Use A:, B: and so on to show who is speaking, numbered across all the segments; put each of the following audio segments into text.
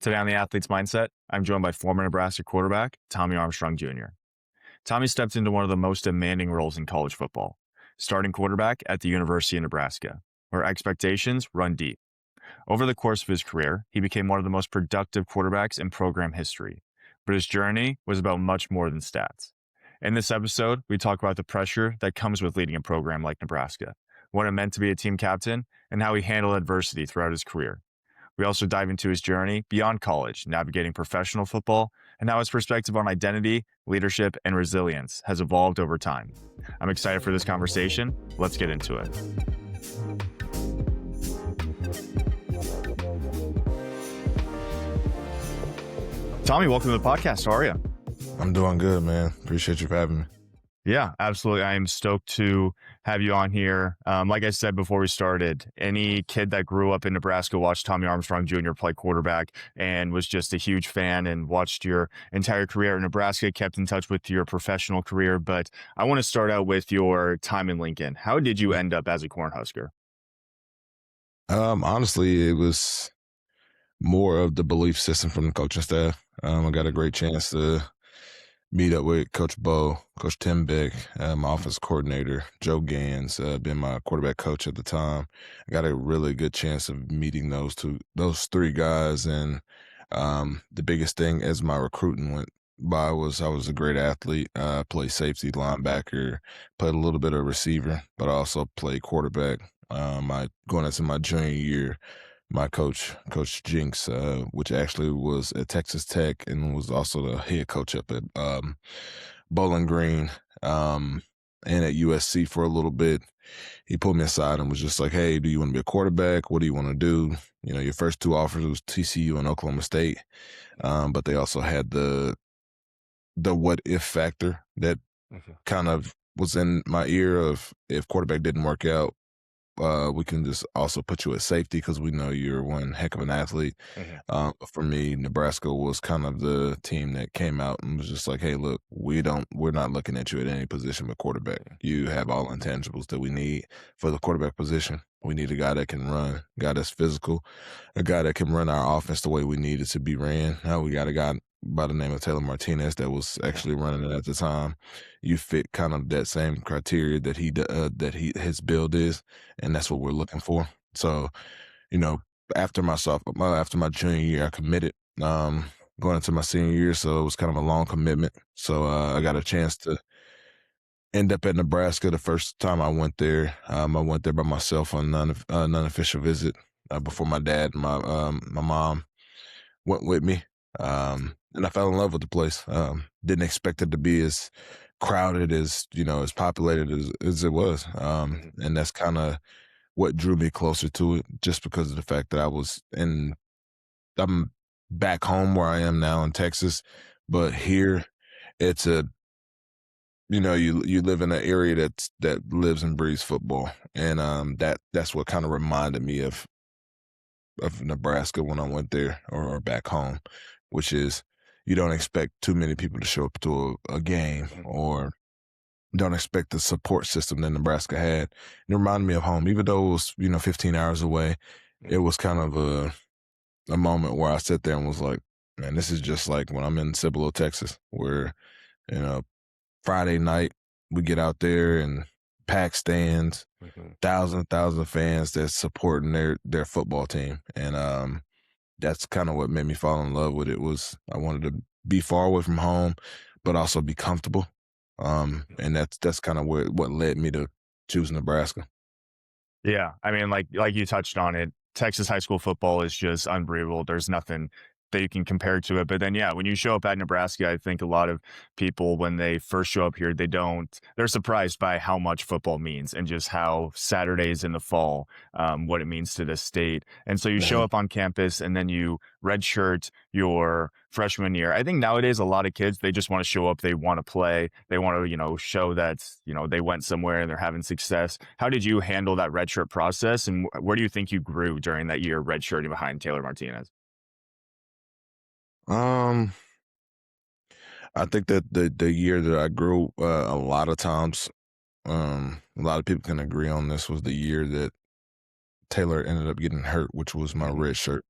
A: Today on The Athlete's Mindset, I'm joined by former Nebraska quarterback Tommy Armstrong Jr. Tommy stepped into one of the most demanding roles in college football, starting quarterback at the University of Nebraska, where expectations run deep. Over the course of his career, he became one of the most productive quarterbacks in program history, but his journey was about much more than stats. In this episode, we talk about the pressure that comes with leading a program like Nebraska, what it meant to be a team captain, and how he handled adversity throughout his career. We also dive into his journey beyond college, navigating professional football, and how his perspective on identity, leadership, and resilience has evolved over time. I'm excited for this conversation. Let's get into it. Tommy, welcome to the podcast. How are you?
B: I'm doing good, man. Appreciate you for having me.
A: Yeah, absolutely. I am stoked to have you on here. Like I said before we started, any kid that grew up in Nebraska watched Tommy Armstrong Jr. play quarterback and was just a huge fan and watched your entire career in Nebraska, kept in touch with your professional career. But I want to start out with your time in Lincoln. How did you end up as a Cornhusker?
B: Honestly, it was more of the belief system from the coaching staff. I got a great chance to meet up with Coach Bo, Coach Tim Beck, my offense coordinator, Joe Gans, been my quarterback coach at the time. I got a really good chance of meeting those three guys. And the biggest thing as my recruiting went by was I was a great athlete. Played safety, linebacker, played a little bit of receiver, but I also played quarterback. Going into my junior year, my coach Jinx, which actually was at Texas Tech and was also the head coach up at Bowling Green and at USC for a little bit. He pulled me aside and was just like, "Hey, do you want to be a quarterback? What do you want to do? You know, your first two offers was TCU and Oklahoma State, but they also had the what if factor that kind of was in my ear of if quarterback didn't work out, we can just also put you at safety because we know you're one heck of an athlete." For me, Nebraska was kind of the team that came out and was just like, "Hey, look, we're not looking at you at any position but quarterback. You have all intangibles that we need for the quarterback position. We need a guy that can run, a guy that's physical, a guy that can run our offense the way we need it to be ran. Now we got a guy by the name of Taylor Martinez that was actually running it at the time. You fit kind of that same criteria that his build is, and that's what we're looking for." So, you know, after my junior year, I committed. Going into my senior year, so it was kind of a long commitment. So I got a chance to end up at Nebraska the first time I went there. I went there by myself on a non-official visit before my dad and my mom went with me. And I fell in love with the place. Didn't expect it to be as crowded as populated as it was. And that's kind of what drew me closer to it, just because of the fact that I'm back home where I am now in Texas, but here it's you live in an area that lives and breathes football. And that's what kind of reminded me of Nebraska when I went there or back home, which is you don't expect too many people to show up to a game, or don't expect the support system that Nebraska had. It reminded me of home, even though it was 15 hours away. It was kind of a moment where I sat there and was like, man, this is just like when I'm in Cibolo, Texas, where Friday night we get out there and packed stands, thousand fans that's supporting their football team. And that's kind of what made me fall in love with it. Was I wanted to be far away from home, but also be comfortable. And that's kind of what led me to choose Nebraska.
A: Yeah, I mean, like you touched on it, Texas high school football is just unbelievable. There's nothing that you can compare to it. But then, yeah, when you show up at Nebraska, I think a lot of people, when they first show up here, they're surprised by how much football means and just how Saturdays in the fall, what it means to the state. And so you show up on campus and then you redshirt your freshman year. I think nowadays a lot of kids, they just want to show up. They want to play. They want to, show that, they went somewhere and they're having success. How did you handle that redshirt process? And where do you think you grew during that year redshirting behind Taylor Martinez?
B: I think that the year that I grew, a lot of times, a lot of people can agree on this, was the year that Taylor ended up getting hurt, which was my red shirt.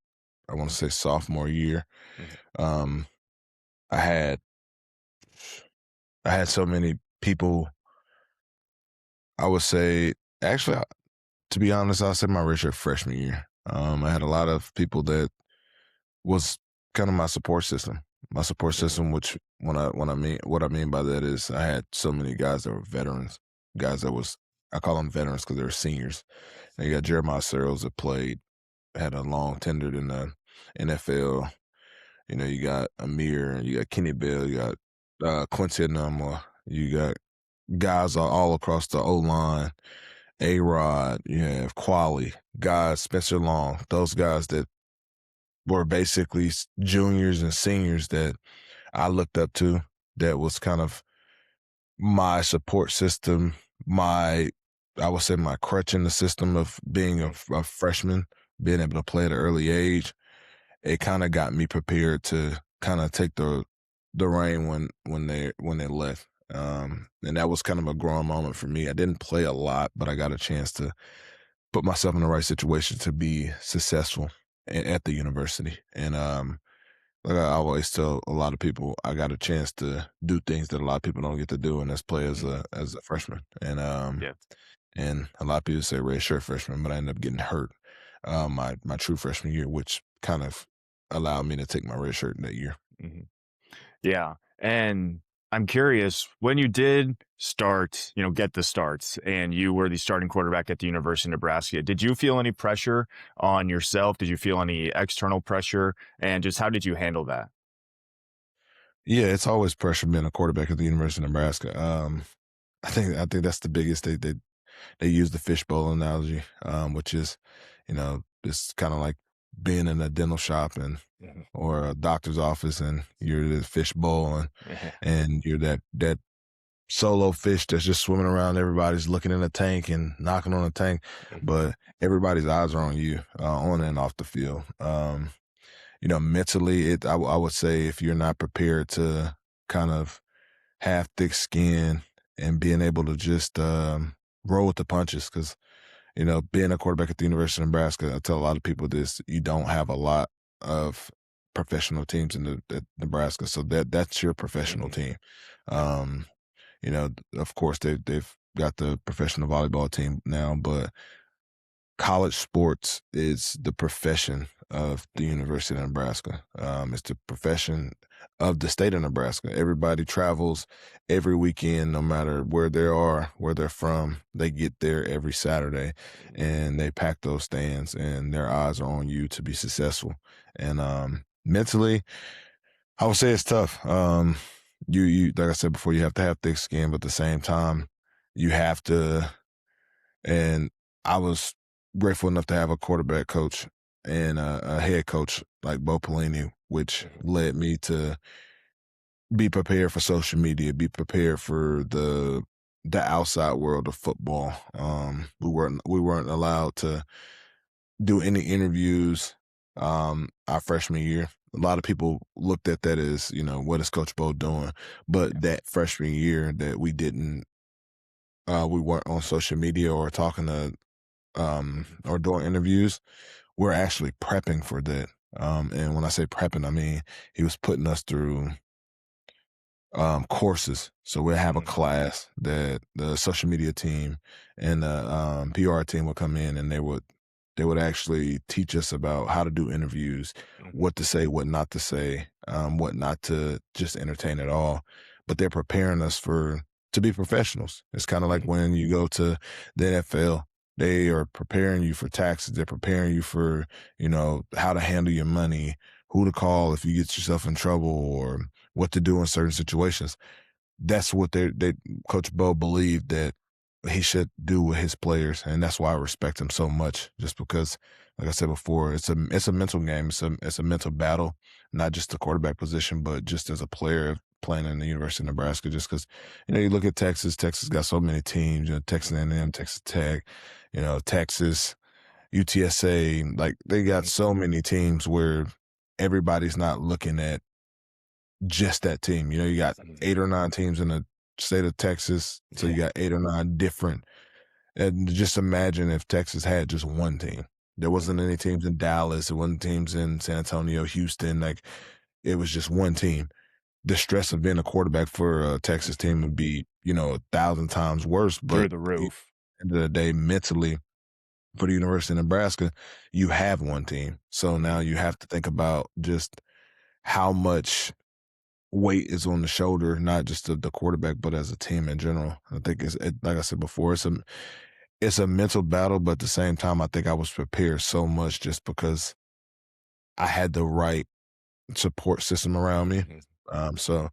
B: I want to say sophomore year.
A: Mhm.
B: Um, I had so many people. I would say, actually, to be honest, I'll say my redshirt freshman year. I had a lot of people that was kind of my support system. My support
A: Mhm.
B: system, which when I mean what I mean by that is I had so many guys that were veterans, guys that was I call them veterans because they were seniors. And you got Jeremiah Searles that had a long tenure in the NFL. You know, you got Amir, you got Kenny Bell, you got Quincy Enunwa, you got guys all across the O line, A-Rod, you have Quali, guys, Spencer Long, those guys that were basically juniors and seniors that I looked up to, that was kind of my support system, I would say my crutch in the system of being
A: Mhm.
B: a freshman, being able to play at an early age. It kind of got me prepared to kind of take the reign when they left. And that was kind of a growing moment for me. I didn't play a lot, but I got a chance to put myself in the right situation to be successful at the university. And like I always tell a lot of people, I got a chance to do things that a lot of people don't get to do, and that's play
A: Mhm.
B: as a freshman.
A: Yeah.
B: And a lot of people say red shirt freshman, but I ended up getting hurt my true freshman year, which kind of allowed me to take my red shirt that year.
A: Mhm. Yeah. And I'm curious, when you did start, get the starts and you were the starting quarterback at the University of Nebraska, did you feel any pressure on yourself? Did you feel any external pressure? And just how did you handle that?
B: Yeah, it's always pressure being a quarterback at the University of Nebraska. I think that's the biggest. They use the fishbowl analogy, which is, it's kind of like being in a dental shop
A: Mhm.
B: or a doctor's office, and you're the fishbowl, and you're that solo fish that's just swimming around. Everybody's looking in the tank and knocking on the tank,
A: Mhm.
B: but everybody's eyes are on you, on and off the field. Mentally, I would say if you're not prepared to kind of have thick skin and being able to just roll with the punches, because being a quarterback at the University of Nebraska, I tell a lot of people this: you don't have a lot of professional teams in at Nebraska, so that's your professional
A: Mhm.
B: team. Um, of course they've got the professional volleyball team now, but college sports is the profession of the
A: Mhm.
B: University of Nebraska. It's the profession of the state of Nebraska. Everybody travels every weekend, no matter where they are, where they're from. They get there every Saturday,
A: Mhm.
B: and they pack those stands, and their eyes are on you to be successful. And mentally, I would say it's tough. You like I said before, you have to have thick skin, but at the same time, you have to. And I was grateful enough to have a quarterback coach and a head coach like Bo Pelini, which
A: Mhm.
B: led me to be prepared for social media, be prepared for the outside world of football. We weren't allowed to do any interviews our freshman year. A lot of people looked at that as, what is Coach Bo doing? But that freshman year that we weren't on social media or talking to
A: Mhm.
B: or doing interviews, we're actually prepping for that. And when I say prepping, I mean he was putting us through courses. So we'll have a
A: Mhm.
B: class that the social media team and the PR team would come in, and they would actually teach us about how to do interviews,
A: Mhm.
B: what to say, what not to say, what not to just entertain at all. But they're preparing us to be professionals. It's kind of like
A: Mhm.
B: when you go to the NFL. They are preparing you for taxes. They're preparing you for, how to handle your money, who to call if you get yourself in trouble, or what to do in certain situations. That's what they Coach Bo believed that he should do with his players, and that's why I respect him so much. Just because, like I said before, it's a mental game. It's a mental battle, not just the quarterback position, but just as a player playing in the University of Nebraska. Just because, you look at Texas. Texas got so many teams. Texas
A: Mhm.
B: A&M, Texas Tech, Texas, UTSA. Like they got
A: Mhm.
B: so many teams where everybody's not looking at just that team. You got
A: Mhm.
B: 8 or 9 teams in the state of Texas, so you
A: Yeah.
B: got 8 or 9 different, and just imagine if Texas had just one team. There wasn't any teams in Dallas. It wasn't teams in San Antonio, Houston. Like, it was just one team. The stress of being a quarterback for a Texas team would be, 1,000 times worse.
A: Through
B: But
A: the
B: at the
A: roof.
B: end of the day, mentally, for the University of Nebraska, you have one team. So now
A: Mhm.
B: you have to think about just how much weight is on the shoulder, not just of the quarterback, but as a team in general. I think like I said before, it's a mental battle, but at the same time, I think I was prepared so much just because I had the right support system around me.
A: Mhm.
B: So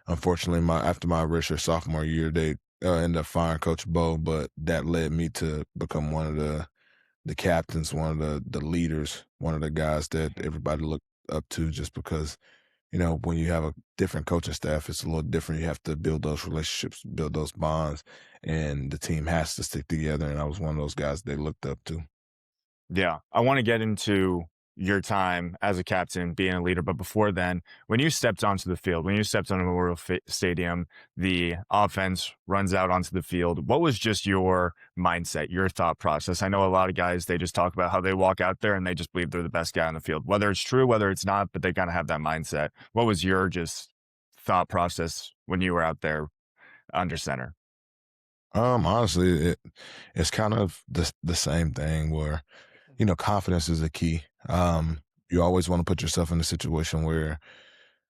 B: unfortunately, my after my redshirt sophomore year, they ended up firing Coach Bo, but that led me to become one of the captains, one of the leaders, one of the guys that
A: Mhm.
B: everybody looked up to, just because when you have a different coaching staff, it's a little different. You have to build those relationships, build those bonds, and the team has to stick together. And I was one of those guys they looked up to.
A: Yeah, I want to get into your time as a captain, being a leader. But before then, when you stepped onto the field, when you stepped on Memorial Stadium, the offense runs out onto the field. What was just your mindset, your thought process? I know a lot of guys, they just talk about how they walk out there and they just believe they're the best guy on the field, whether it's true, whether it's not, but they kind of have that mindset. What was your just thought process when you were out there under center?
B: Honestly, it's kind of the same thing where confidence is a key. You always want to put yourself in a situation where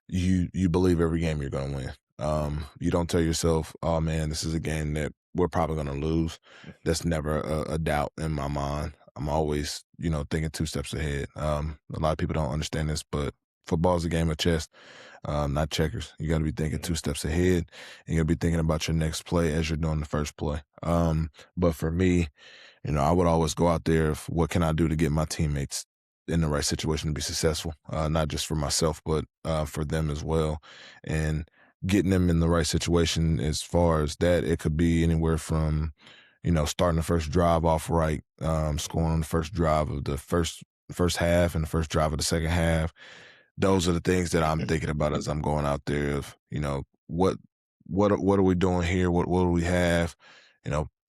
B: you believe every game you're going to win. You don't tell yourself, "Oh man, this is a game that we're probably going to lose." That's never a doubt in my mind. I'm always, thinking two steps ahead. A lot of people don't understand this, but football is a game of chess, not checkers. You got to be thinking two
A: Mhm.
B: steps ahead, and you got to be thinking about your next play as you're doing the first play. But for me, I would always go out there. What can I do to get my teammates in the right situation to be successful? Not just for myself, but for them as well. And getting them in the right situation as far as that, it could be anywhere from, starting the first drive off right, scoring on the first drive of the first half and the first drive of the second half. Those are the things that I'm thinking about as I'm going out there. Of what are we doing here? What do we have?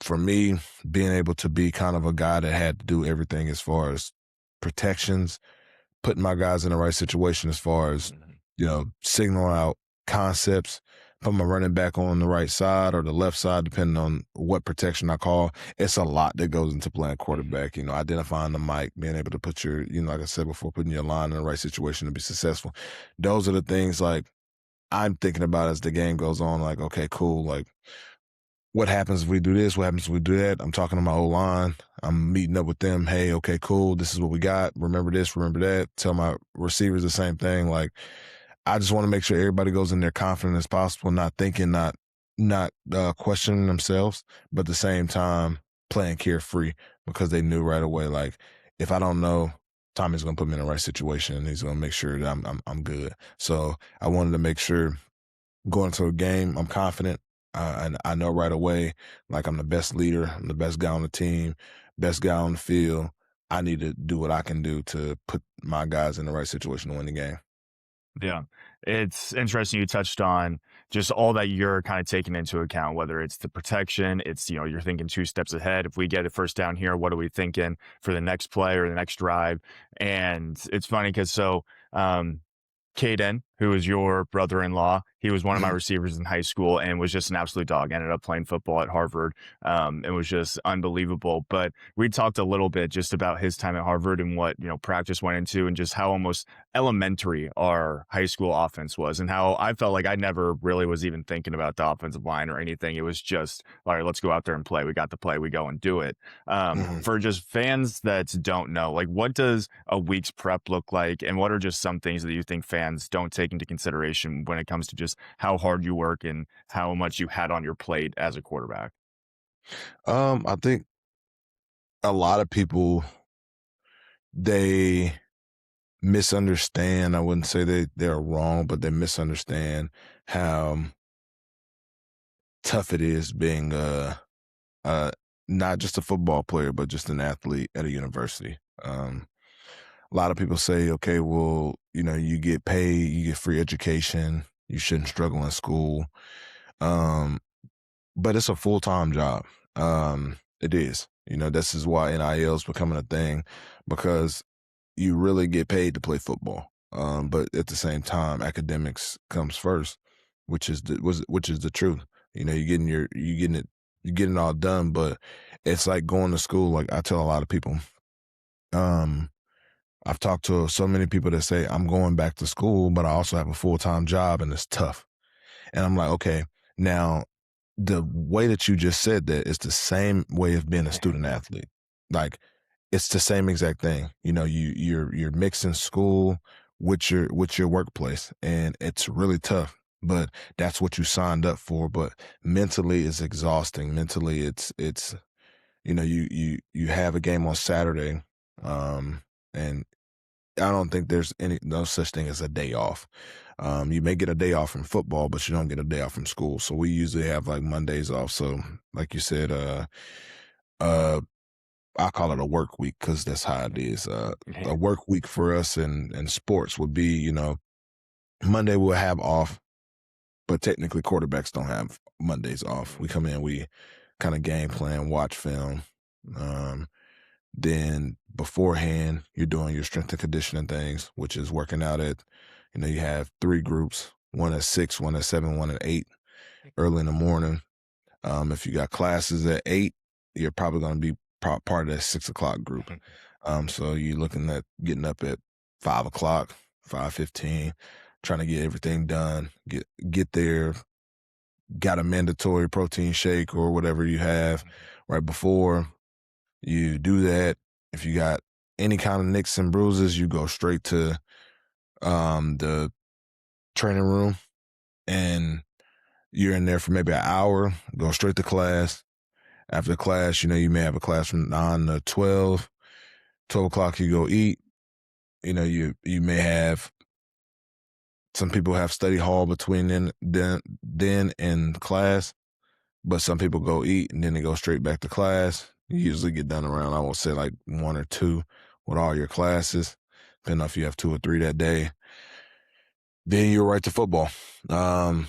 B: For me, being able to be kind of a guy that had to do everything as far as protections, putting my guys in the right situation as far as,
A: Mhm.
B: signaling out concepts, put my running back on the right side or the left side, depending on what protection I call. It's a lot that goes into playing
A: Mhm.
B: quarterback, identifying the mic, being able to put your, like I said before, putting your line in the right situation to be successful. Those are the things like I'm thinking about as the game goes on, like, okay, cool. Like, what happens if we do this? What happens if we do that? I'm talking to my whole line. I'm meeting up with them. Hey, okay, cool. This is what we got. Remember this, remember that. Tell my receivers the same thing. Like, I just want to make sure everybody goes in there confident as possible, not thinking, not questioning themselves, but at the same time playing carefree because they knew right away, like, if I don't know, Tommy's gonna put me in the right situation and he's gonna make sure that I'm good. So I wanted to make sure going into a game, I'm confident. And I know right away, like, I'm the best leader, I'm the best guy on the team, best guy on the field. I need to do what I can do to put my guys in the right situation to win the game.
A: Yeah. It's interesting you touched on just all that you're kind of taking into account, whether it's the protection, it's, you're thinking two steps ahead. If we get a first down here, what are we thinking for the next play or the next drive? And it's funny because um, Caden, who is your brother-in-law, he was one of my
B: Mhm.
A: receivers in high school and was just an absolute dog. Ended up playing football at Harvard. It was just unbelievable. But we talked a little bit just about his time at Harvard and what practice went into, and just how almost elementary our high school offense was, and how I felt like I never really was even thinking about the offensive line or anything. It was just, all right, let's go out there and play. We got the play, we go and do it.
B: Mhm.
A: For just fans that don't know, like, what does a week's prep look like, and what are just some things that you think fans don't take into consideration when it comes to just how hard you work and how much you had on your plate as a quarterback?
B: I think a lot of people, they misunderstand. I wouldn't say they're wrong, but they misunderstand how tough it is being uh, not just a football player, but just an athlete at a university. A lot of people say, okay, well, you get paid, you get free education, you shouldn't struggle in school. Um, but it's a full time job. It is. This is why NIL is becoming a thing, because you really get paid to play football. But at the same time, academics comes first, which is the truth. You're getting it all done, but it's like going to school. Like I tell a lot of people, um, I've talked to so many people that say I'm going back to school, but I also have a full-time job and it's tough. And I'm like, okay, now the way that you just said that is the same way of being a student athlete. Like it's the same exact thing. You're mixing school with your workplace, and it's really tough. But that's what you signed up for. But mentally, it's exhausting. Mentally, it's you have a game on Saturday, and I don't think there's no such thing as a day off. You may get a day off from football, but you don't get a day off from school. So we usually have like Mondays off. So like you said, uh, I call it a work week because that's how it is. A work week for us in sports would be, Monday we'll have off, but technically quarterbacks don't have Mondays off. We come in, we kind of game plan, watch film. Then beforehand, you're doing your strength and conditioning things, which is working out at, you have 3 groups, one at 6, one at 7, one at 8, early in the morning. If you got classes at 8, you're probably going to be part of that 6 o'clock group. So you're looking at getting up at 5 o'clock, 5:15, trying to get everything done, get there, got a mandatory protein shake or whatever you have right before. You do that. If you got any kind of nicks and bruises, you go straight to the training room, and you're in there for maybe an hour, go straight to class. After class, you may have a class from 9 to 12. 12 o'clock, you go eat. You may have, some people have study hall between then and class, but some people go eat and then they go straight back to class. You usually get done around, I would say, like 1 or 2 with all your classes, depending on if you have 2 or 3 that day. Then you're right to football. You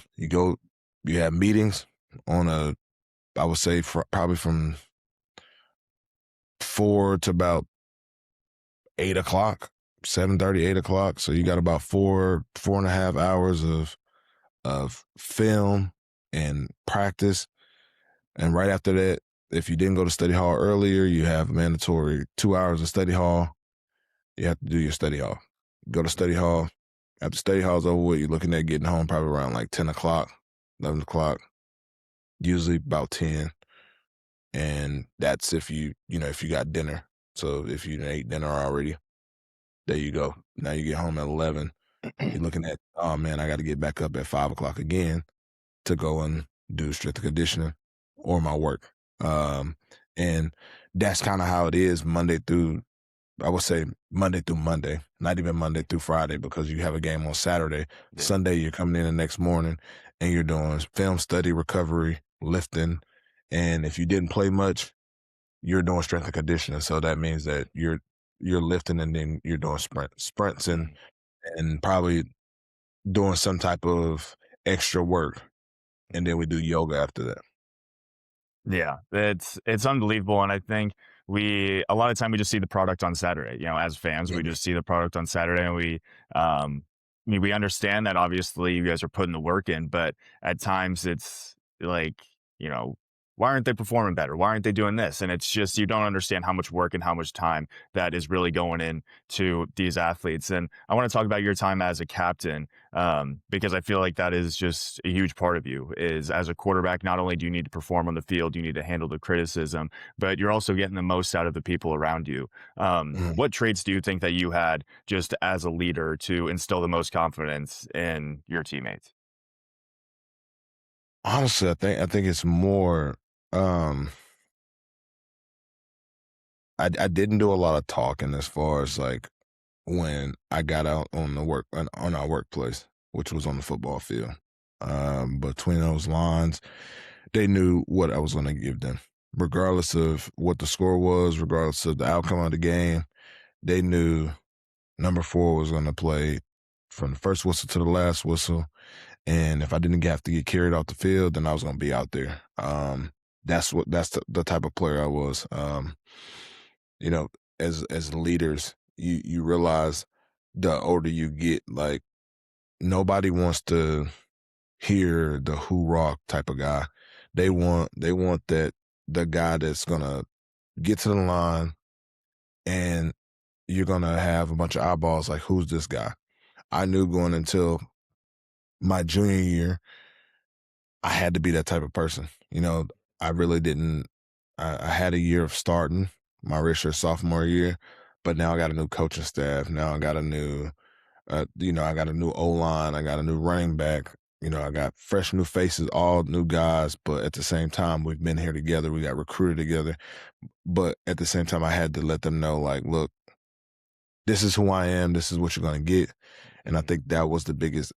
B: have meetings I would say probably from 4 to about 8 o'clock, 7:30, 8 o'clock. So you got about 4.5 hours of film and practice. And right after that, if you didn't go to study hall earlier, you have mandatory 2 hours of study hall. You have to do your study hall. Go to study hall. After study hall's over with, you're looking at getting home probably around like 10 o'clock, 11 o'clock, usually about 10. And that's if you got dinner. So if you ate dinner already, there you go. Now you get home at 11. You're looking at, oh man, I got to get back up at 5 o'clock again to go and do strength and conditioning or my work. And that's kind of how it is Monday through Monday, not even Monday through Friday, because you have a game on Saturday.
A: Yeah.
B: Sunday, you're coming in the next morning and you're doing film study, recovery, lifting. And if you didn't play much, you're doing strength and conditioning. So that means that you're lifting and then you're doing sprints and probably doing some type of extra work. And then we do yoga after that.
A: Yeah, it's unbelievable, and I think a lot of time we just see the product on Saturday. As fans, we just see the product on Saturday, and we understand that obviously you guys are putting the work in, but at times it's like, why aren't they performing better? Why aren't they doing this? And it's just, you don't understand how much work and how much time that is really going into these athletes. And I want to talk about your time as a captain, because I feel like that is just a huge part of you. Is as a quarterback, not only do you need to perform on the field, you need to handle the criticism, but you're also getting the most out of the people around you. What traits do you think that you had just as a leader to instill the most confidence in your teammates?
B: Honestly, I think it's more. I didn't do a lot of talking as far as like when I got out on our workplace, which was on the football field. Between those lines, they knew what I was going to give them, regardless of what the score was, regardless of the outcome of the game. They knew number 4 was going to play from the first whistle to the last whistle. And if I didn't have to get carried off the field, then I was going to be out there. that's the type of player I was. You know, as leaders, you realize the older you get, like nobody wants to hear the hoorah type of guy. They want that the guy that's gonna get to the line and you're gonna have a bunch of eyeballs like, who's this guy? I knew going until my junior year, I had to be that type of person. I really didn't. I had a year of starting my redshirt sophomore year, but now I got a new coaching staff. Now I got a new, I got a new O line. I got a new running back. I got fresh new faces, all new guys. But at the same time, we've been here together. We got recruited together. But at the same time, I had to let them know, like, look, this is who I am. This is what you're going to get. And I think that was the biggest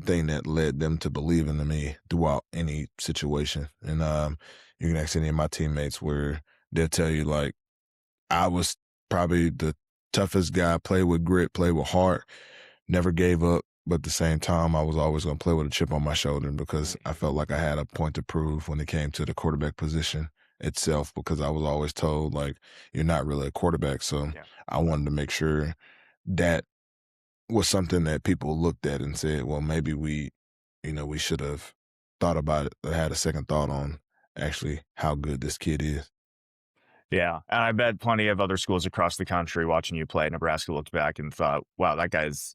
B: thing that led them to believe in me throughout any situation. And you can ask any of my teammates where they'll tell you, like, I was probably the toughest guy, played with grit, played with heart, never gave up. But at the same time, I was always going to play with a chip on my shoulder because I felt like I had a point to prove when it came to the quarterback position itself, because I was always told, like, you're not really a quarterback. So
A: Yeah.
B: I wanted to make sure that was something that people looked at and said, well, maybe we should have thought about it, or had a second thought on actually how good this kid is.
A: Yeah, and I bet plenty of other schools across the country watching you play Nebraska looked back and thought, "Wow,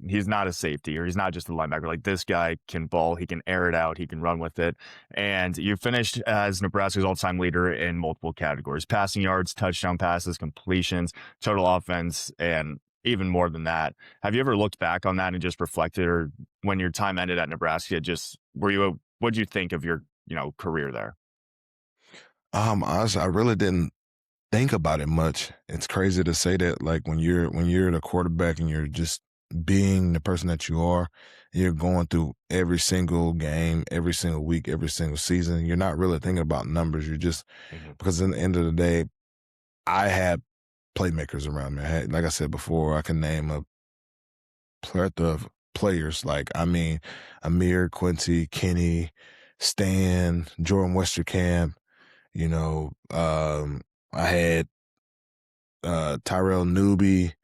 A: he's not a safety, or he's not just a linebacker. Like, this guy can ball, he can air it out, he can run with it." And you finished as Nebraska's all-time leader in multiple categories: passing yards, touchdown passes, completions, total offense, and even more than that. Have you ever looked back on that and just reflected, or when your time ended at Nebraska, just what'd you think of your, career there?
B: Honestly, I really didn't think about it much. It's crazy to say that, like, when you're the quarterback and you're just being the person that you are, you're going through every single game, every single week, every single season. You're not really thinking about numbers. You're just,
A: Mhm.
B: because in the end of the day, I had playmakers around me. Like I said before, I can name a plethora of players. Like, I mean, Amir, Quincy, Kenny, Stan, Jordan Westerkamp. I had Tyrell Newby.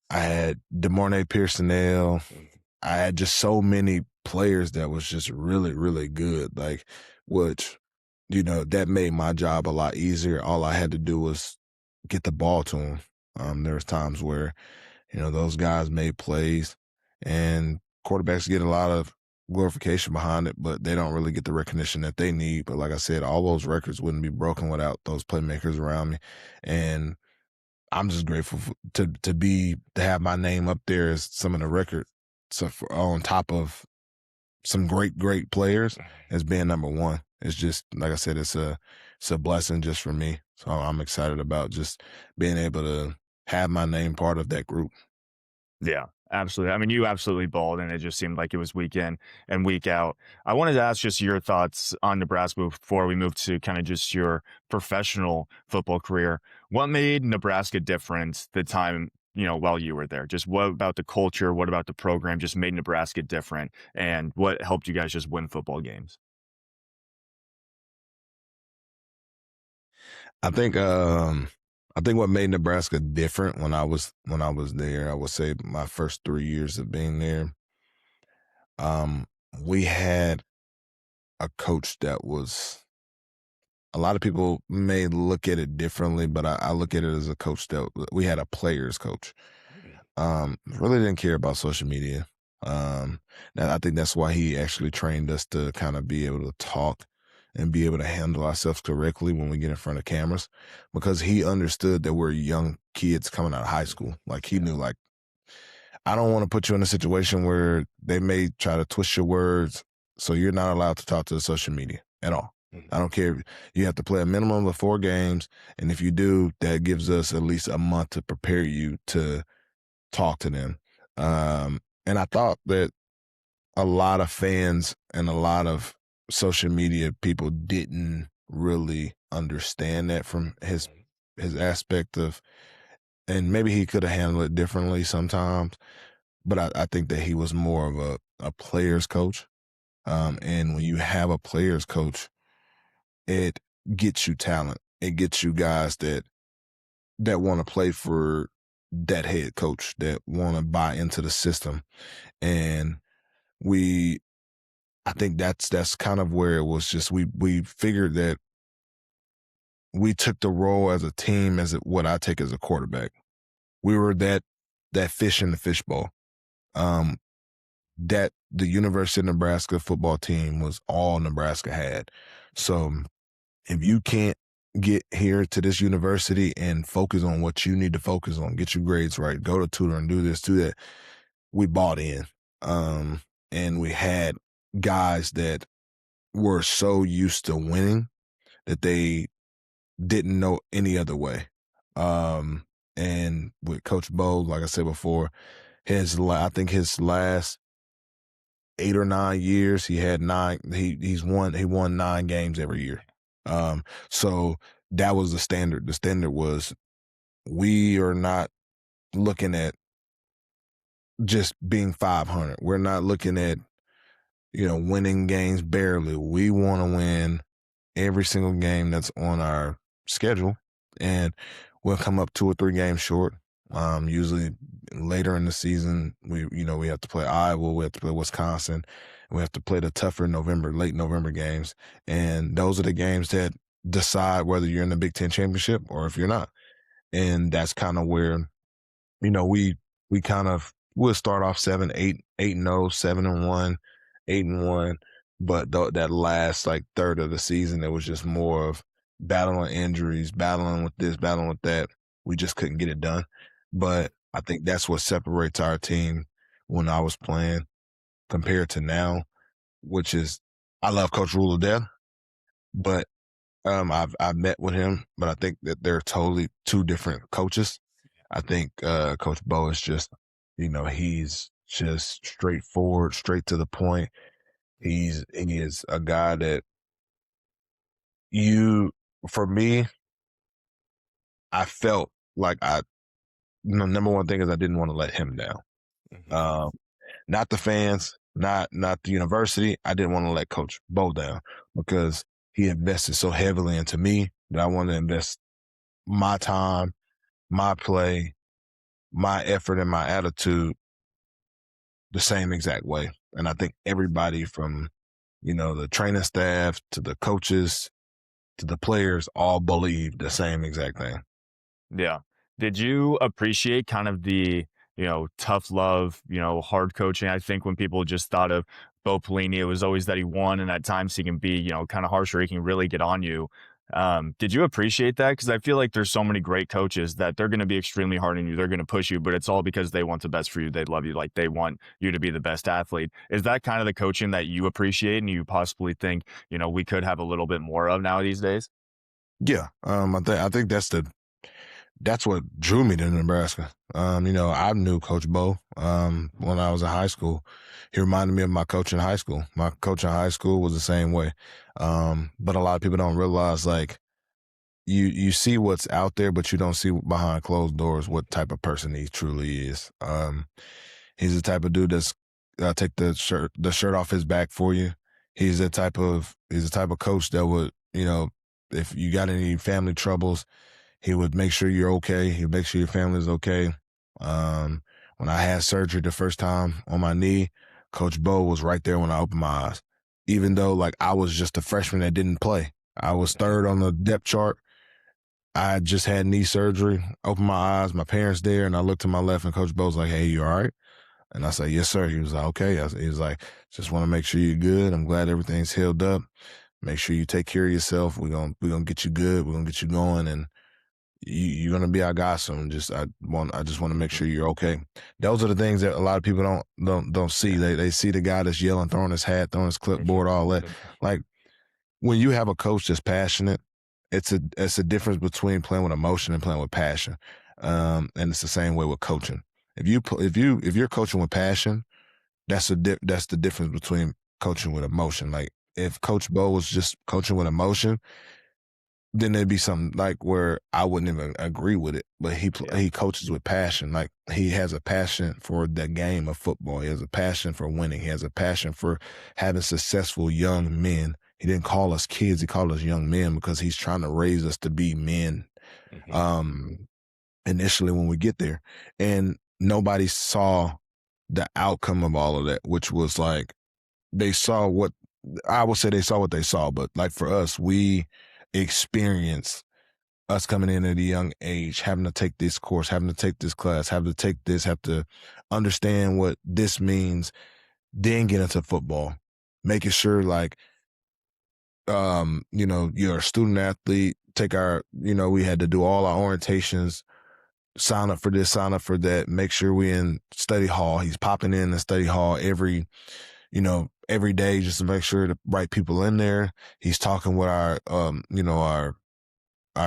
B: I had DeMornay Pearsonell. I had just so many players that was just really, really good. Like, which, that made my job a lot easier. All I had to do was get the ball to them. There was times where, those guys made plays, and quarterbacks get a lot of glorification behind it, but they don't really get the recognition that they need. But like I said, all those records wouldn't be broken without those playmakers around me. And I'm just grateful to have my name up there as some of the records. So on top of some great players, as being number one, it's just, like I said, it's a blessing just for me. So I'm excited about just being able to have my name part of that group.
A: Yeah, absolutely. I mean, you absolutely balled, and it just seemed like it was week in and week out. I wanted to ask just your thoughts on Nebraska before we move to kind of just your professional football career. What made Nebraska different the time, while you were there? Just what about the culture? What about the program just made Nebraska different? And what helped you guys just win football games?
B: I think I think what made Nebraska different when I was there, I would say my first 3 years of being there, um, we had a coach that was, a lot of people may look at it differently, but I look at it as a coach that we had a players coach. Really didn't care about social media. Um, and I think that's why he actually trained us to kind of be able to talk and be able to handle ourselves correctly when we get in front of cameras, because he understood that we're young kids coming out of high school. Like, he
A: Yeah.
B: knew, like, I don't want to put you in a situation where they may try to twist your words, so you're not allowed to talk to the social media at all. I don't care. You have to play a minimum of 4 games, and if you do, that gives us at least a month to prepare you to talk to them. And I thought that a lot of fans and a lot of social media people didn't really understand that from his aspect of, and maybe he could have handled it differently sometimes, but I think that he was more of a player's coach. And when you have a player's coach, it gets you talent. It gets you guys that want to play for that head coach, that want to buy into the system. And we I think that's kind of where it was just we figured that we took the role as a team what I take as a quarterback. We were that fish in the fishbowl. Um, that the University of Nebraska football team was all Nebraska had. So if you can't get here to this university and focus on what you need to focus on, get your grades right, go to tutor and do this, do that, we bought in. And we had guys that were so used to winning that they didn't know any other way. And with Coach Bo, like I said before, I think his last 8 or 9 years, he had 9. He won 9 games every year. So that was the standard. The standard was we are not looking at just being 500. We're not looking at winning games barely. We want to win every single game that's on our schedule, and we'll come up 2 or 3 games short. Usually later in the season, we have to play Iowa, we have to play Wisconsin, we have to play the tougher late November games, and those are the games that decide whether you're in the Big Ten championship or if you're not. And that's kind of where we kind of we'll start off 7-8, 8-0, 7-1, 8-1. But that last third of the season, it was just more of battling injuries, battling with this, battling with that. We just couldn't get it done. But I think that's what separates our team when I was playing compared to now, which is I love Coach Rule to death, but I've met with him, but I think that they're totally 2 different coaches. I think Coach Bo is just, he's just straightforward, straight to the point. He is a guy that for me, I felt like number one thing is I didn't want to let him down.
A: Mhm.
B: Not the fans, not the university. I didn't want to let Coach Bo down because he invested so heavily into me that I wanted to invest my time, my play, my effort, and my attitude the same exact way. And I think everybody from, the training staff to the coaches to the players all believe the same exact thing.
A: Yeah. Did you appreciate kind of the, tough love, hard coaching? I think when people just thought of Bo Pelini, it was always that he won, and at times he can be, kind of harsh or he can really get on you. Did you appreciate that? Because I feel like there's so many great coaches that they're going to be extremely hard on you. They're going to push you, but it's all because they want the best for you. They love you. Like they want you to be the best athlete. Is that kind of the coaching that you appreciate and you possibly think, we could have a little bit more of now these days?
B: Yeah. I think that's what drew me to Nebraska. I knew Coach Bo when I was in high school. He reminded me of my coach in high school. My coach in high school was the same way. But a lot of people don't realize you see what's out there, but you don't see behind closed doors what type of person he truly is. He's the type of dude that's take the shirt off his back for you. He's the type of coach that would, if you got any family troubles, he would make sure you're okay. He'd make sure your family's okay. When I had surgery the first time on my knee, Coach Bo was right there when I opened my eyes. Even though I was just a freshman that didn't play. I was third on the depth chart. I just had knee surgery, opened my eyes, my parents there, and I looked to my left and Coach Bo's like, "Hey, you all right?" And I said, "Yes, sir." He was like, "Okay." He was like, "Just want to make sure you're good. I'm glad everything's healed up. Make sure you take care of yourself. We're gonna get you good. We're gonna get you going, and you're gonna be our guy soon. I just want to make sure you're okay." Those are the things that a lot of people don't see. They see the guy that's yelling, throwing his hat, throwing his clipboard, all that. Like when you have a coach that's passionate, it's a difference between playing with emotion and playing with passion. And it's the same way with coaching. If you're coaching with passion, that's the difference between coaching with emotion. Like if Coach Bo was just coaching with emotion, then there'd be something where I wouldn't even agree with it. But he coaches with passion. Like he has a passion for the game of football. He has a passion for winning. He has a passion for having successful young men He didn't call us kids. He called us young men because he's trying to raise us to be men.
A: Hmm.
B: Um, initially when we get there, and nobody saw the outcome of all of that, which was like they saw what I would say they saw what they saw, but like for us, we experienced us coming in at a young age, having to take this course, having to take this class, have to take this, have to understand what this means, then get into football, making sure like you're a student athlete, we had to do all our orientations, sign up for this, sign up for that, make sure we in study hall. He's popping in the study hall every day just to make sure the right people in there. He's talking with our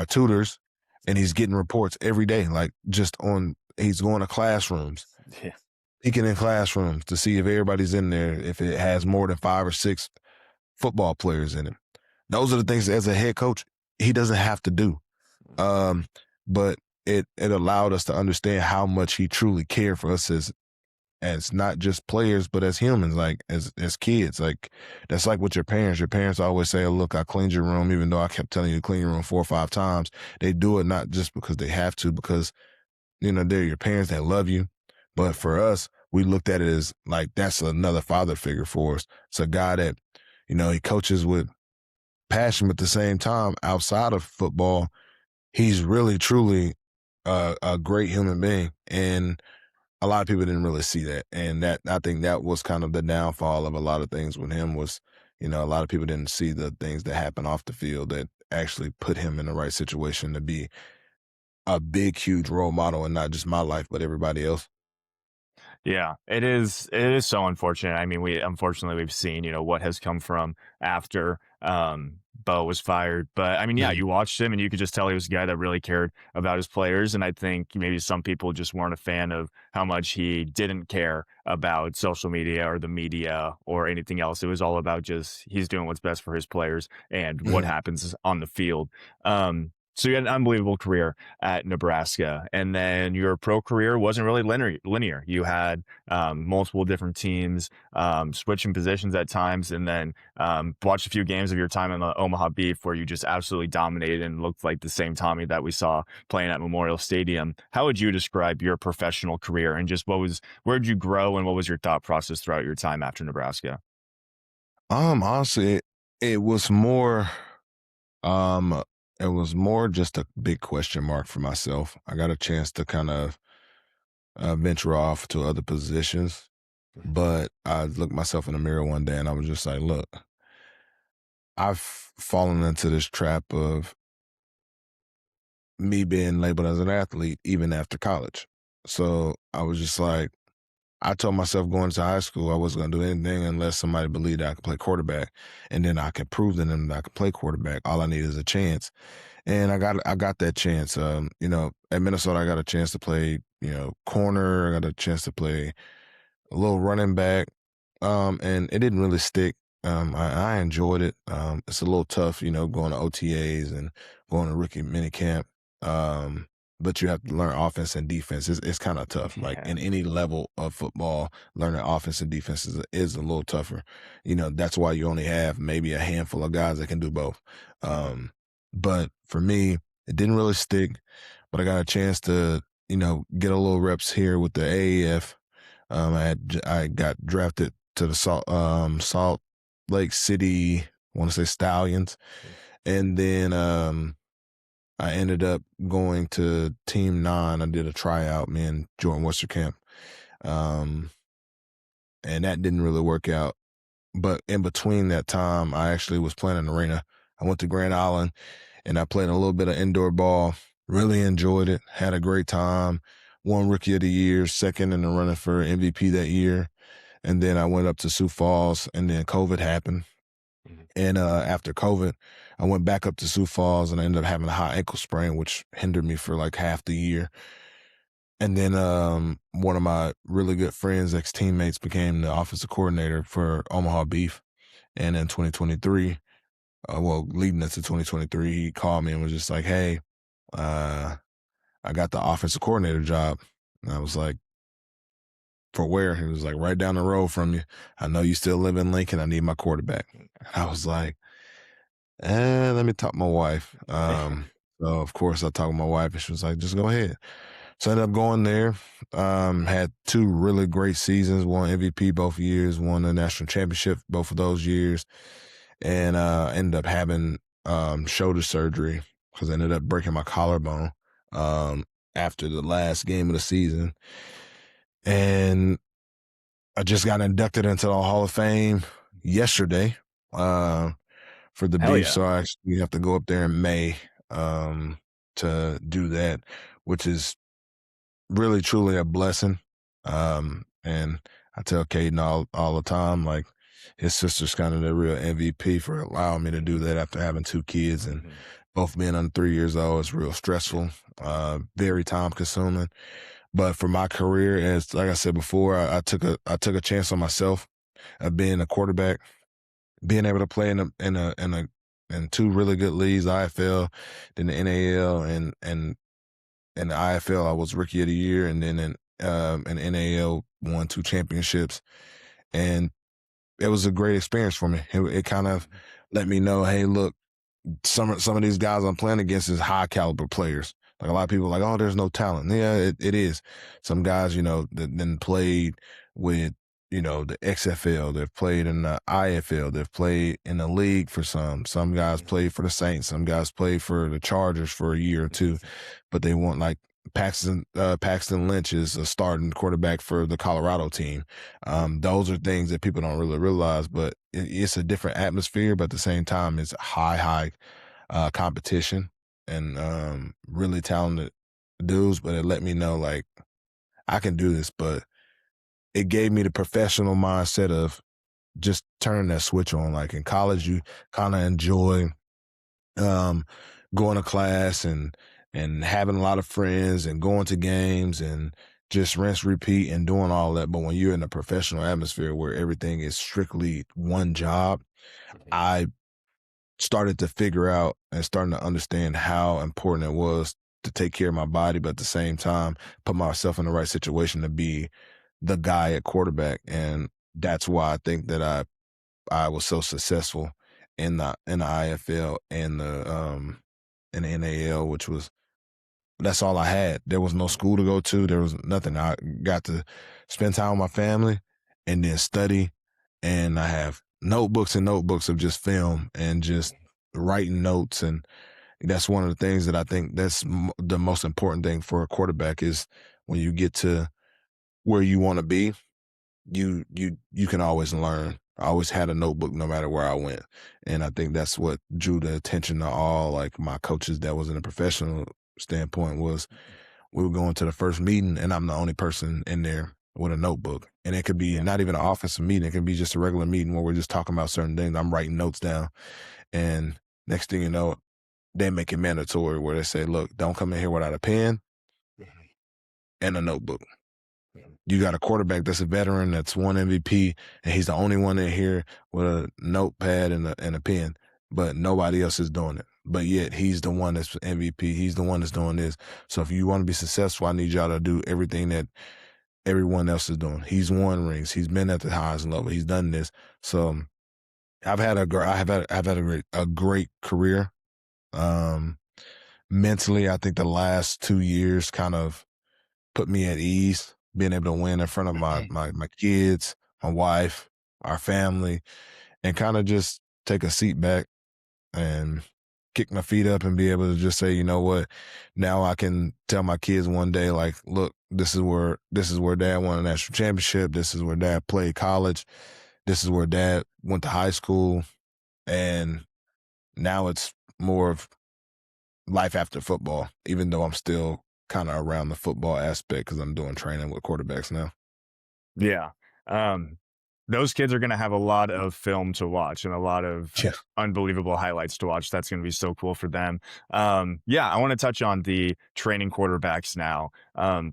B: tutors, and he's getting reports every day, like he's going to classrooms,
A: Yeah.
B: peeking in classrooms to see if everybody's in there, if it has more than 5 or 6 football players in it. Those are the things as a head coach, he doesn't have to do. Um, but it allowed us to understand how much he truly cared for us as not just players, but as humans, like as kids. Like that's like with your parents. Your parents always say, "Oh, look, I cleaned your room," even though I kept telling you to clean your room 4 or 5 times. They do it not just because they have to, because they're your parents that love you. But for us, we looked at it as like that's another father figure for us. It's a guy that, he coaches with passion, but at the same time, outside of football, he's really truly a great human being. And a lot of people didn't really see that. And I think that was kind of the downfall of a lot of things with him was, a lot of people didn't see the things that happen off the field that actually put him in the right situation to be a big, huge role model in not just my life, but everybody else.
A: Yeah, it is. It is so unfortunate. I mean, we've seen, what has come from after Bo was fired. But I mean, yeah,
B: Mhm.
A: you watched him and you could just tell he was a guy that really cared about his players. And I think maybe some people just weren't a fan of how much he didn't care about social media or the media or anything else. It was all about just he's doing what's best for his players and what
B: Mhm.
A: happens on the field. So you had an unbelievable career at Nebraska. And then your pro career wasn't really linear. You had multiple different teams, switching positions at times, and then watched a few games of your time in the Omaha Beef where you just absolutely dominated and looked like the same Tommy that we saw playing at Memorial Stadium. How would you describe your professional career and just where did you grow and what was your thought process throughout your time after Nebraska?
B: Honestly, it was more, um, it was more just a big question mark for myself. I got a chance to kind of venture off to other positions, but I looked myself in the mirror one day and I was just like, look, I've fallen into this trap of me being labeled as an athlete even after college. So I was just like, I told myself going to high school I wasn't going to do anything unless somebody believed that I could play quarterback, and then I could prove to them that I could play quarterback. All I need is a chance, and I got that chance. At Minnesota, I got a chance to play, corner. I got a chance to play a little running back, and it didn't really stick. I enjoyed it. It's a little tough, going to OTAs and going to rookie mini camp. Um, but you have to learn offense and defense. It's kind of tough. Like
A: Yeah.
B: in any level of football, learning offense and defense is a little tougher. That's why you only have maybe a handful of guys that can do both. Um, but for me, it didn't really stick. But I got a chance to, get a little reps here with the AAF. I got drafted to the Salt Lake City, I want to say Stallions, and then I ended up going to Team 9. I did a tryout, me and Jordan Westerkamp, um, and that didn't really work out. But in between that time, I actually was playing in the arena. I went to Grand Island, and I played a little bit of indoor ball. Really enjoyed it. Had a great time. Won Rookie of the Year, second in the running for MVP that year. And then I went up to Sioux Falls, and then COVID happened.
A: Mhm.
B: And after COVID, I went back up to Sioux Falls, and I ended up having a high ankle sprain, which hindered me for like half the year. And then one of my really good friends, ex-teammates, became the offensive coordinator for Omaha Beef. And in 2023, leading into 2023, he called me and was just like, "Hey, uh, I got the offensive coordinator job." And I was like, "For where?" He was like, "Right down the road from you. I know you still live in Lincoln. I need my quarterback." I was like, Let me talk to my wife. So of course I talked to my wife and she was like, just go ahead. So I ended up going there. Had two really great seasons, won MVP both years, won the national championship both of those years, and ended up having shoulder surgery because I ended up breaking my collarbone um, after the last game of the season. And I just got inducted into the Hall of Fame yesterday uh, for the
A: Hell
B: beef.
A: yeah.
B: So I actually have to go up there in May to do that, which is really truly a blessing. And I tell Caden all the time, like his sister's kind of the real MVP for allowing me to do that after having two kids and both being under 3 years old. It's real stressful, very time consuming. But for my career, as like I said before, I took a chance on myself of being a quarterback, being able to play in two really good leagues, IFL, then the NAL, and in the IFL, I was Rookie of the Year, and then in NAL, won two championships, and it was a great experience for me. It kind of let me know, hey, look, some of these guys I'm playing against is high caliber players. Like a lot of people are like, oh, there's no talent. Yeah, it is. Some guys, that then played with, the XFL. They've played in the IFL. They've played in the league for some. Some guys played for the Saints. Some guys played for the Chargers for a year or two, but they want like Paxton Lynch is a starting quarterback for the Colorado team. Those are things that people don't really realize, but it's a different atmosphere, but at the same time, it's high competition and really talented dudes. But it let me know, like, I can do this, but it gave me the professional mindset of just turning that switch on. Like in college, you kind of enjoy um, going to class and having a lot of friends and going to games and just rinse, repeat and doing all that. But when you're in a professional atmosphere where everything is strictly one job, I started to figure out and starting to understand how important it was to take care of my body, but at the same time, put myself in the right situation to be the guy at quarterback. And that's why I think that I was so successful in the IFL and the in the NAL, which was that's all I had. There was no school to go to. There was nothing. I got to spend time with my family and then study. And I have notebooks and notebooks of just film and just writing notes. And that's one of the things that I think that's the most important thing for a quarterback is when you get to where you want to be, you can always learn. I always had a notebook no matter where I went. And I think that's what drew the attention to all like my coaches that was in a professional standpoint was we were going to the first meeting and I'm the only person in there with a notebook. And it could be not even an office meeting. It can be just a regular meeting where we're just talking about certain things. I'm writing notes down. And next thing you know, they make it mandatory where they say, look, don't come in here without a pen and a notebook. You got a quarterback that's a veteran that's won MVP, and he's the only one in here with a notepad and a pen, but nobody else is doing it. But yet he's the one that's MVP. He's the one that's doing this. So if you want to be successful, I need y'all to do everything that everyone else is doing. He's won rings. He's been at the highest level. He's done this. So I've had a great career. Mentally, I think the last 2 years kind of put me at ease, being able to win in front of my kids, my wife, our family, and kind of just take a seat back and kick my feet up and be able to just say, you know what, now I can tell my kids one day, like, look, this is where dad won a national championship. This is where dad played college. This is where dad went to high school. And now it's more of life after football, even though I'm still kind of around the football aspect because I'm doing training with quarterbacks now.
A: Yeah. Um, those kids are going to have a lot of film to watch and a lot of
B: Yeah.
A: unbelievable highlights to watch. That's going to be so cool for them. Yeah, I want to touch on the training quarterbacks now.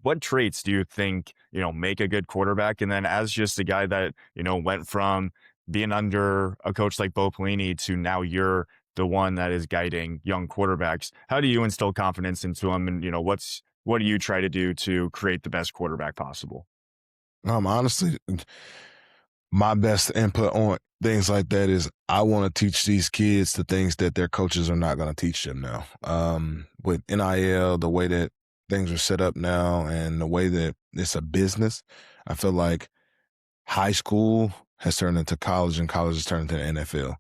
A: What traits do you think, make a good quarterback? And then as just a guy that, went from being under a coach like Bo Pelini to now you're the one that is guiding young quarterbacks, how do you instill confidence into them? And, what do you try to do to create the best quarterback possible?
B: Honestly, my best input on things like that is I want to teach these kids the things that their coaches are not going to teach them now. With NIL, the way that things are set up now and the way that it's a business, I feel like high school has turned into college and college has turned into the NFL,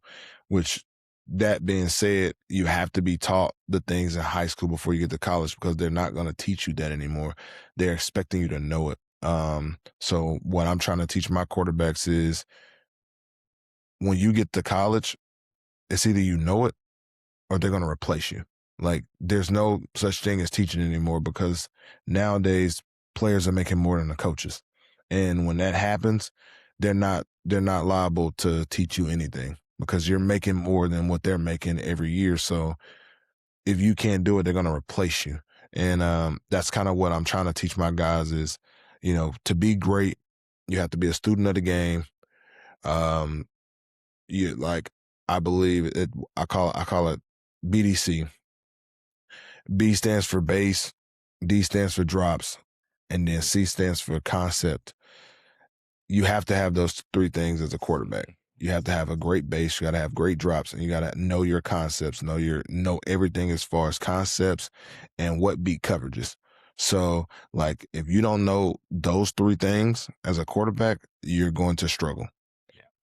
B: which that being said, you have to be taught the things in high school before you get to college because they're not going to teach you that anymore. They're expecting you to know it. So what I'm trying to teach my quarterbacks is when you get to college, it's either you know it or they're going to replace you. Like there's no such thing as teaching anymore because nowadays players are making more than the coaches. And when that happens, they're not liable to teach you anything because you're making more than what they're making every year. So if you can't do it, they're going to replace you. And that's kind of what I'm trying to teach my guys is, to be great, you have to be a student of the game. I believe it. I call it BDC. B stands for base, D stands for drops, and then C stands for concept. You have to have those three things as a quarterback. You have to have a great base, you got to have great drops, and you got to know your concepts, know everything as far as concepts and what beat coverages. So, like, if you don't know those three things as a quarterback, you're going to struggle.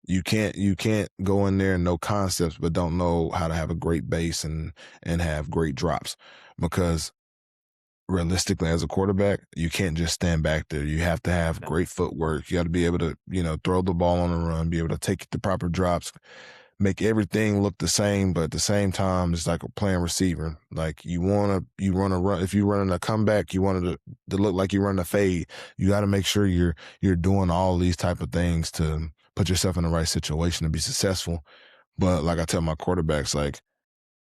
B: You can't go in there and know concepts but don't know how to have a great base and have great drops because realistically as a quarterback, you can't just stand back there. You have to have great footwork. You got to be able to, throw the ball on the run, be able to take the proper drops, make everything look the same, but at the same time, it's like playing receiver. Like you run if you're running a comeback, you want it to look like you run a fade. You got to make sure you're doing all these type of things to put yourself in the right situation to be successful. But like I tell my quarterbacks, like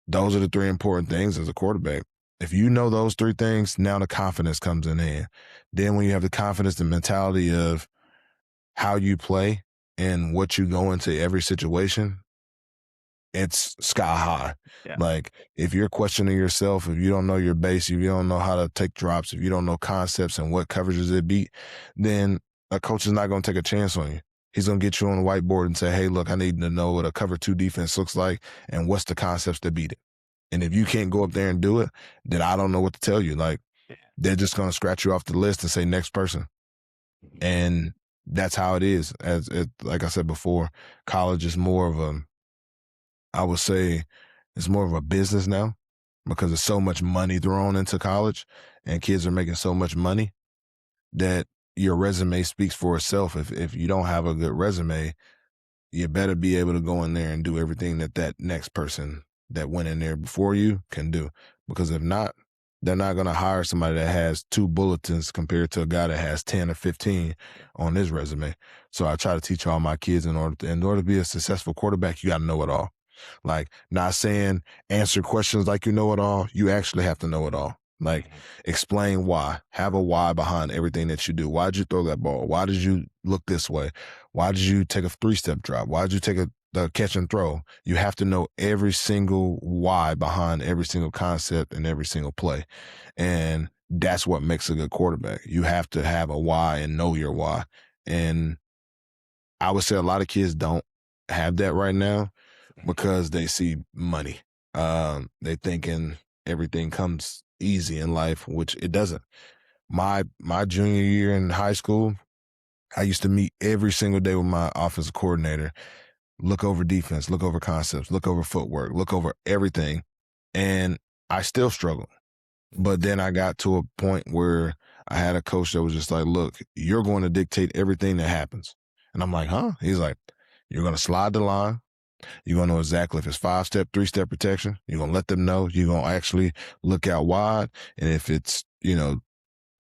B: those are the three important things as a quarterback. If you know those three things, now the confidence comes in hand. Then when you have the confidence, the mentality of how you play and what you go into every situation, it's sky high.
A: Yeah.
B: Like if you're questioning yourself, if you don't know your base, if you don't know how to take drops, if you don't know concepts and what coverages it beat, then a coach is not going to take a chance on you. He's going to get you on the whiteboard and say, hey, look, I need to know what a cover two defense looks like and what's the concepts to beat it. And if you can't go up there and do it, then I don't know what to tell you. Like they're just going to scratch you off the list and say next person. And that's how it is. Like I said before, college is more of I would say it's more of a business now because there's so much money thrown into college and kids are making so much money that your resume speaks for itself. If you don't have a good resume, you better be able to go in there and do everything that next person that went in there before you can do. Because if not, they're not going to hire somebody that has 2 bulletins compared to a guy that has 10 or 15 on his resume. So I try to teach all my kids in order to be a successful quarterback, you got to know it all. Like not saying answer questions like you know it all. You actually have to know it all. Like explain why. Have a why behind everything that you do. Why did you throw that ball? Why did you look this way? Why did you take a 3-step drop? Why did you take the catch and throw? You have to know every single why behind every single concept and every single play. And that's what makes a good quarterback. You have to have a why and know your why. And I would say a lot of kids don't have that right now because they see money. They thinking everything comes easy in life, which it doesn't. My junior year in high school, I used to meet every single day with my offensive coordinator, look over defense, look over concepts, look over footwork, look over everything. And I still struggled. But then I got to a point where I had a coach that was just like, look, you're going to dictate everything that happens. And I'm like, huh? He's like, you're going to slide the line. You're going to know exactly if it's 5-step, 3-step protection. You're going to let them know. You're going to actually look out wide. And if it's,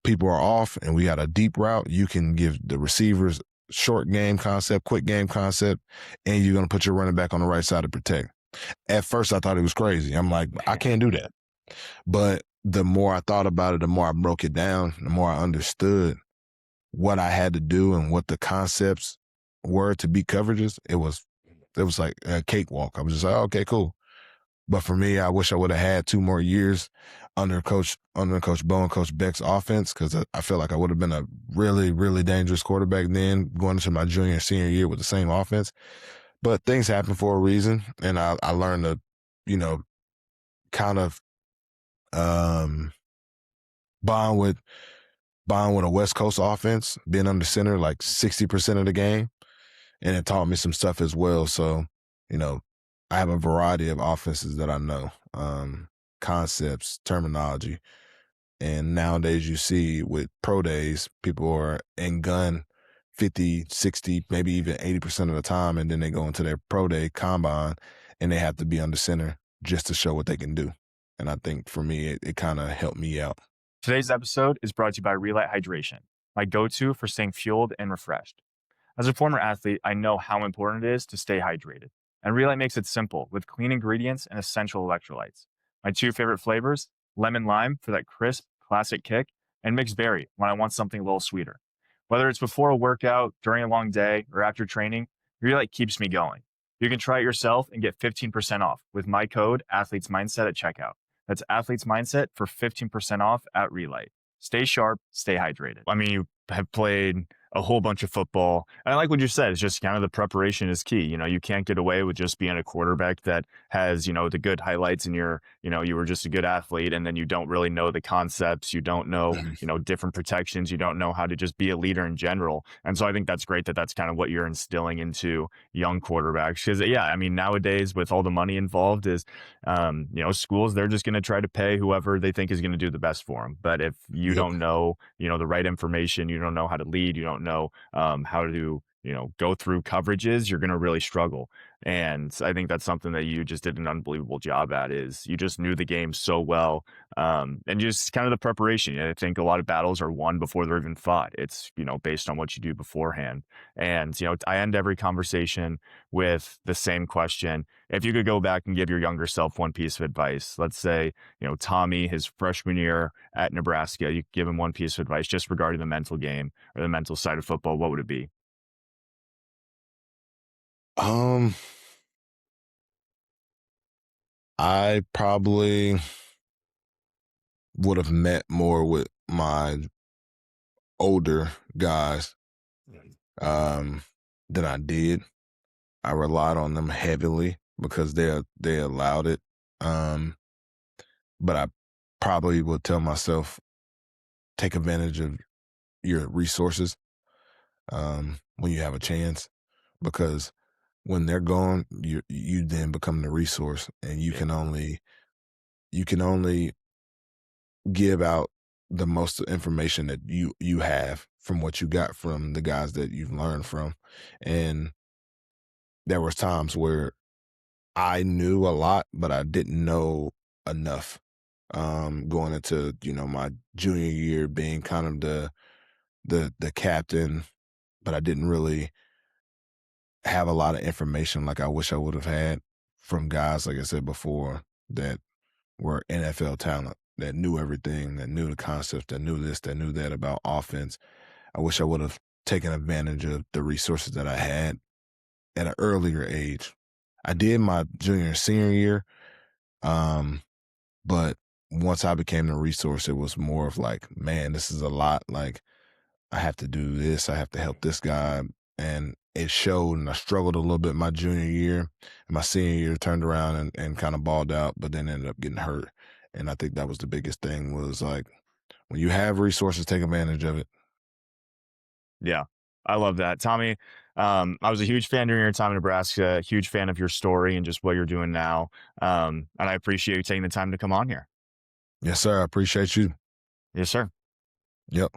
B: people are off and we got a deep route, you can give the receivers short game concept, quick game concept, and you're going to put your running back on the right side to protect. At first, I thought it was crazy. I'm like, I can't do that. But the more I thought about it, the more I broke it down, the more I understood what I had to do and what the concepts were to beat coverages. It was like a cakewalk. I was just like, oh, okay, cool. But for me, I wish I would have had 2 more years under Coach Bo and Coach Beck's offense, because I feel like I would have been a really, really dangerous quarterback then going into my junior and senior year with the same offense. but things happen for a reason. And I learned to, you know, kind of bond with a West Coast offense, being under center like 60% of the game. And it taught me some stuff as well. So, you know, I have a variety of offenses that I know, concepts, terminology. And nowadays you see with pro days, people are in gun 50, 60, maybe even 80% of the time. And then they go into their pro day combine and they have to be under center just to show what they can do. And I think for me, it kind of helped me out.
A: Today's episode is brought to you by Relight Hydration, my go-to for staying fueled and refreshed. As a former athlete, I know how important it is to stay hydrated. And Relight makes it simple with clean ingredients and essential electrolytes. My two favorite flavors, lemon lime for that crisp, classic kick, and mixed berry when I want something a little sweeter. Whether it's before a workout, during a long day, or after training, Relight keeps me going. You can try it yourself and get 15% off with my code Athletes Mindset at checkout. That's Athletes Mindset for 15% off at Relight. Stay sharp, stay hydrated. I mean, you have played a whole bunch of football. And I like what you said. It's just kind of the preparation is key. You know, you can't get away with just being a quarterback that has, you know, the good highlights and you're, you know, you were just a good athlete and then you don't really know the concepts. You don't know, you know, different protections. You don't know how to just be a leader in general. And so I think that's great that that's kind of what you're instilling into young quarterbacks. Because, yeah, I mean, nowadays with all the money involved is, you know, schools, they're just going to try to pay whoever they think is going to do the best for them. But if you don't know, you know, the right information, you don't know how to lead, you don't know how to, you know, go through coverages, you're going to really struggle. And I think that's something that you just did an unbelievable job at, is you just knew the game so well. And just kind of the preparation. I think a lot of battles are won before they're even fought. It's, you know, based on what you do beforehand. And, you know, I end every conversation with the same question. If you could go back and give your younger self one piece of advice, let's say, you know, Tommy, his freshman year at Nebraska, you give him one piece of advice just regarding the mental game or the mental side of football, what would it be?
B: I probably would have met more with my older guys than I did. I relied on them heavily because they allowed it. But I probably would tell myself, take advantage of your resources when you have a chance, because when they're gone, you then become the resource, and you can only give out the most information that you have from what you got from the guys that you've learned from. And there was times where I knew a lot, but I didn't know enough. Going into, you know, my junior year, being kind of the captain, but I didn't really have a lot of information like I wish I would have had from guys, like I said before, that were NFL talent, that knew everything, that knew the concepts, that knew this, that knew that about offense. I wish I would have taken advantage of the resources that I had at an earlier age. I did my junior and senior year, but once I became the resource, it was more of like, man, this is a lot. Like, I have to do this. I have to help this guy. And it showed, and I struggled a little bit my junior year. And my senior year turned around and kind of balled out, but then ended up getting hurt. And I think that was the biggest thing, was like, when you have resources, take advantage of it.
A: Yeah, I love that. Tommy, I was a huge fan during your time in Nebraska, huge fan of your story and just what you're doing now. And I appreciate you taking the time to come on here.
B: Yes, sir. I appreciate you.
A: Yes, sir.
B: Yep.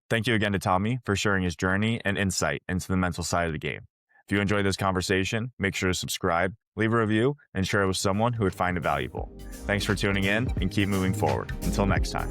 A: Thank you again to Tommy for sharing his journey and insight into the mental side of the game. If you enjoyed this conversation, make sure to subscribe, leave a review, and share it with someone who would find it valuable. Thanks for tuning in and keep moving forward. Until next time.